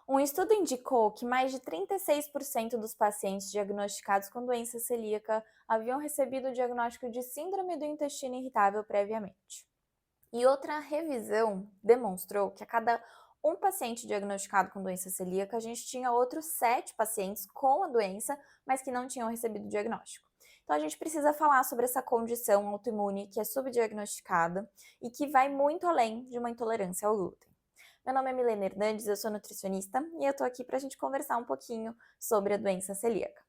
Um estudo indicou que mais de 36% dos pacientes diagnosticados com doença celíaca haviam recebido o diagnóstico de síndrome do intestino irritável previamente. E outra revisão demonstrou que a cada um paciente diagnosticado com doença celíaca, a gente tinha outros 7 pacientes com a doença, mas que não tinham recebido o diagnóstico. Então a gente precisa falar sobre essa condição autoimune que é subdiagnosticada e que vai muito além de uma intolerância ao glúten. Meu nome é Milena Hernandes, eu sou nutricionista e eu tô aqui para a gente conversar um pouquinho sobre a doença celíaca.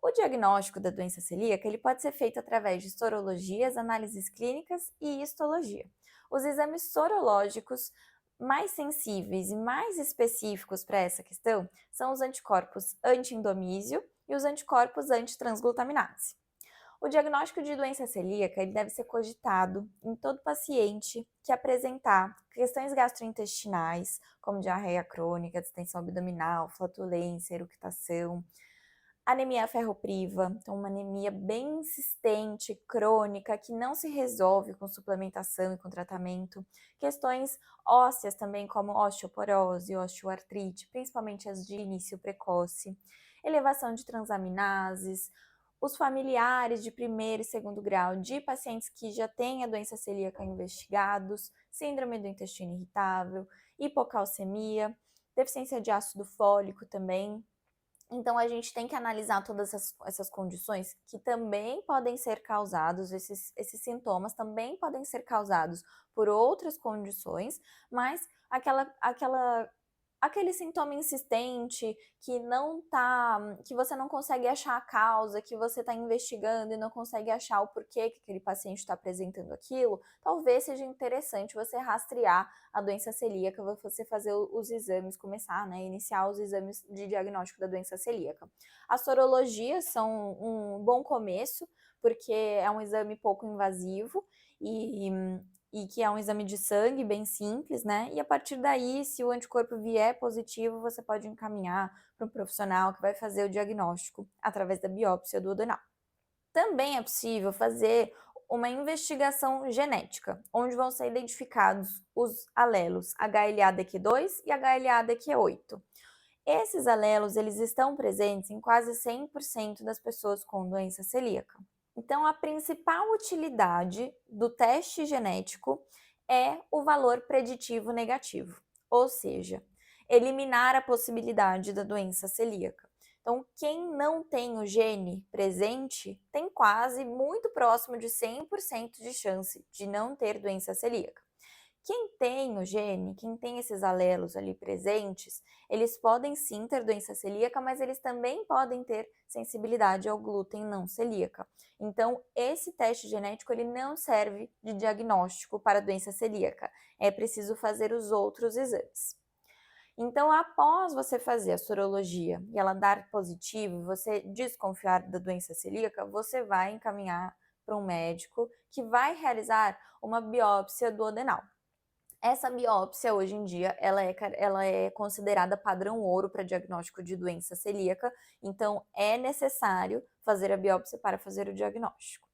O diagnóstico da doença celíaca ele pode ser feito através de sorologias, análises clínicas e histologia. Os exames sorológicos mais sensíveis e mais específicos para essa questão são os anticorpos anti-endomísio e os anticorpos antitransglutaminase. O diagnóstico de doença celíaca ele deve ser cogitado em todo paciente que apresentar questões gastrointestinais, como diarreia crônica, distensão abdominal, flatulência, eructação, anemia ferropriva, então uma anemia bem insistente, crônica, que não se resolve com suplementação e com tratamento. Questões ósseas também, como osteoporose, osteoartrite, principalmente as de início precoce. Elevação de transaminases, os familiares de primeiro e segundo grau de pacientes que já têm a doença celíaca investigados, síndrome do intestino irritável, hipocalcemia, deficiência de ácido fólico também. Então, a gente tem que analisar todas essas condições que também podem ser causados, esses sintomas também podem ser causados por outras condições, mas aquele sintoma insistente que não tá, que você não consegue achar a causa, que você está investigando e não consegue achar o porquê que aquele paciente está apresentando aquilo, talvez seja interessante você rastrear a doença celíaca, você fazer os exames, começar, né, iniciar os exames de diagnóstico da doença celíaca. As sorologias são um bom começo, porque é um exame pouco invasivo e que é um exame de sangue bem simples, né? E a partir daí, se o anticorpo vier positivo, você pode encaminhar para um profissional que vai fazer o diagnóstico através da biópsia do duodenal. Também é possível fazer uma investigação genética, onde vão ser identificados os alelos HLA-DQ2 e HLA-DQ8. Esses alelos, eles estão presentes em quase 100% das pessoas com doença celíaca. Então, a principal utilidade do teste genético é o valor preditivo negativo, ou seja, eliminar a possibilidade da doença celíaca. Então, quem não tem o gene presente tem quase muito próximo de 100% de chance de não ter doença celíaca. Quem tem o gene, quem tem esses alelos ali presentes, eles podem sim ter doença celíaca, mas eles também podem ter sensibilidade ao glúten não celíaca. Então, esse teste genético ele não serve de diagnóstico para a doença celíaca. É preciso fazer os outros exames. Então, após você fazer a sorologia e ela dar positivo, você desconfiar da doença celíaca, você vai encaminhar para um médico que vai realizar uma biópsia duodenal. Essa biópsia, hoje em dia, ela é considerada padrão ouro para diagnóstico de doença celíaca, então é necessário fazer a biópsia para fazer o diagnóstico.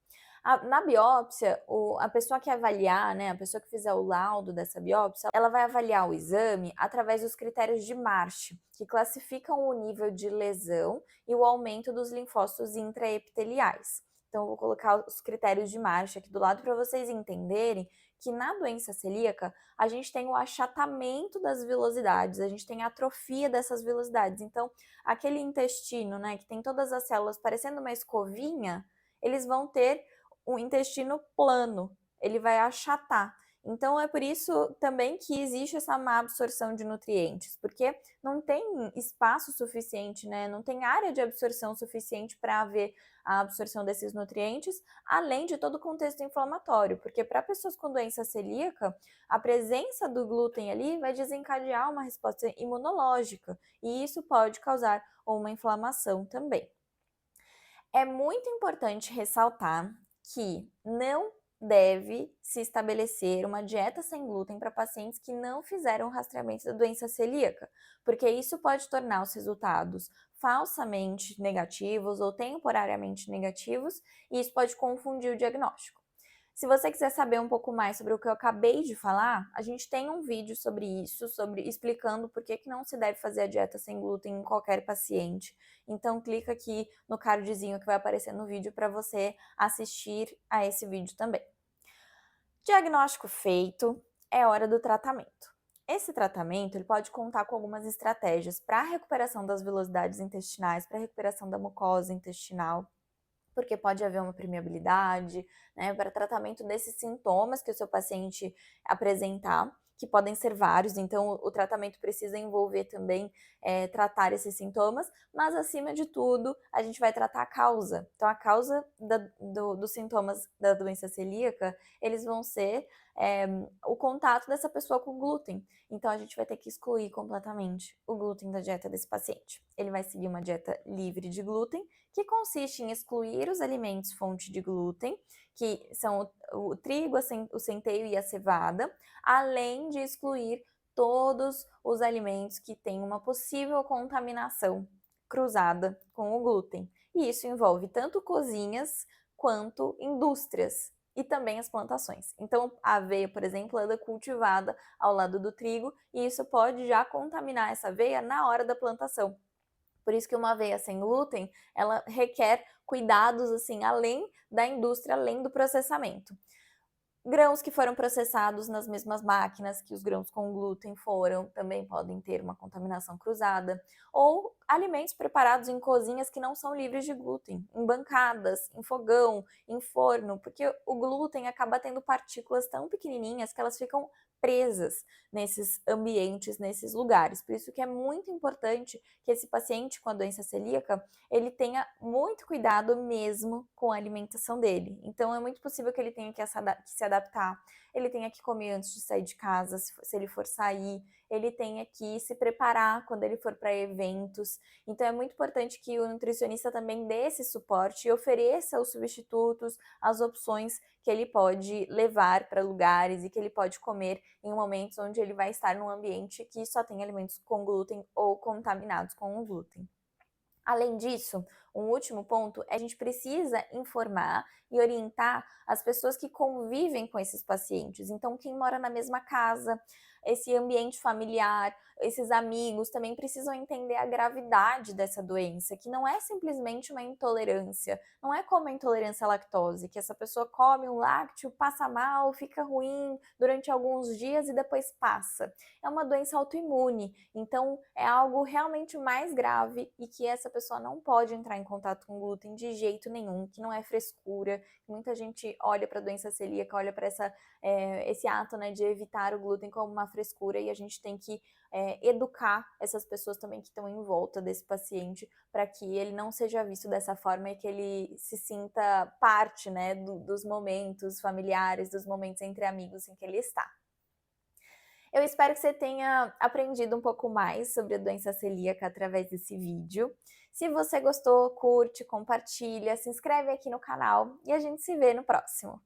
Na biópsia, a pessoa que avaliar, né, a pessoa que fizer o laudo dessa biópsia, ela vai avaliar o exame através dos critérios de Marsh, que classificam o nível de lesão e o aumento dos linfócitos intraepiteliais. Então, eu vou colocar os critérios de Marsh aqui do lado para vocês entenderem que na doença celíaca a gente tem o achatamento das vilosidades, a gente tem a atrofia dessas vilosidades. Então, aquele intestino, né, que tem todas as células parecendo uma escovinha, eles vão ter o intestino plano, ele vai achatar. Então, é por isso também que existe essa má absorção de nutrientes, porque não tem espaço suficiente, né? Não tem área de absorção suficiente para haver a absorção desses nutrientes, além de todo o contexto inflamatório, porque para pessoas com doença celíaca, a presença do glúten ali vai desencadear uma resposta imunológica, e isso pode causar uma inflamação também. É muito importante ressaltar que não deve se estabelecer uma dieta sem glúten para pacientes que não fizeram rastreamento da doença celíaca, porque isso pode tornar os resultados falsamente negativos ou temporariamente negativos, e isso pode confundir o diagnóstico. Se você quiser saber um pouco mais sobre o que eu acabei de falar, a gente tem um vídeo sobre isso, sobre explicando por que não se deve fazer a dieta sem glúten em qualquer paciente. Então clica aqui no cardzinho que vai aparecer no vídeo para você assistir a esse vídeo também. Diagnóstico feito, é hora do tratamento. Esse tratamento ele pode contar com algumas estratégias para a recuperação das velocidades intestinais, para a recuperação da mucosa intestinal, porque pode haver uma permeabilidade, né, para tratamento desses sintomas que o seu paciente apresentar, que podem ser vários, então o tratamento precisa envolver também tratar esses sintomas, mas acima de tudo, a gente vai tratar a causa. Então, a causa dos sintomas da doença celíaca, eles vão ser o contato dessa pessoa com glúten. Então, a gente vai ter que excluir completamente o glúten da dieta desse paciente. Ele vai seguir uma dieta livre de glúten, que consiste em excluir os alimentos fonte de glúten, que são o trigo, o centeio e a cevada, além de excluir todos os alimentos que têm uma possível contaminação cruzada com o glúten. E isso envolve tanto cozinhas quanto indústrias e também as plantações. Então, a aveia, por exemplo, ela é cultivada ao lado do trigo e isso pode já contaminar essa aveia na hora da plantação. Por isso que uma aveia sem glúten, ela requer cuidados assim, além da indústria, além do processamento. Grãos que foram processados nas mesmas máquinas que os grãos com glúten foram, também podem ter uma contaminação cruzada. Ou alimentos preparados em cozinhas que não são livres de glúten, em bancadas, em fogão, em forno, porque o glúten acaba tendo partículas tão pequenininhas que elas ficam presas nesses ambientes, nesses lugares. Por isso que é muito importante que esse paciente com a doença celíaca, ele tenha muito cuidado mesmo com a alimentação dele. Então, é muito possível que ele tenha que se adaptar, ele tenha que comer antes de sair de casa, se ele for sair, ele tenha que se preparar quando ele for para eventos. Então, é muito importante que o nutricionista também dê esse suporte e ofereça os substitutos, as opções que ele pode levar para lugares e que ele pode comer em momentos onde ele vai estar num ambiente que só tem alimentos com glúten ou contaminados com o glúten. Além disso, um último ponto é a gente precisa informar e orientar as pessoas que convivem com esses pacientes. Então, quem mora na mesma casa, esse ambiente familiar, esses amigos também precisam entender a gravidade dessa doença, que não é simplesmente uma intolerância, não é como a intolerância à lactose, que essa pessoa come um lácteo, passa mal, fica ruim durante alguns dias e depois passa. É uma doença autoimune, então é algo realmente mais grave e que essa pessoa não pode entrar em contato com glúten de jeito nenhum, que não é frescura. Muita gente olha para a doença celíaca, olha para esse ato, né, de evitar o glúten como uma frescura e a gente tem que educar essas pessoas também que estão em volta desse paciente para que ele não seja visto dessa forma e que ele se sinta parte, né, dos momentos familiares, dos momentos entre amigos em que ele está. Eu espero que você tenha aprendido um pouco mais sobre a doença celíaca através desse vídeo. Se você gostou, curte, compartilha, se inscreve aqui no canal e a gente se vê no próximo.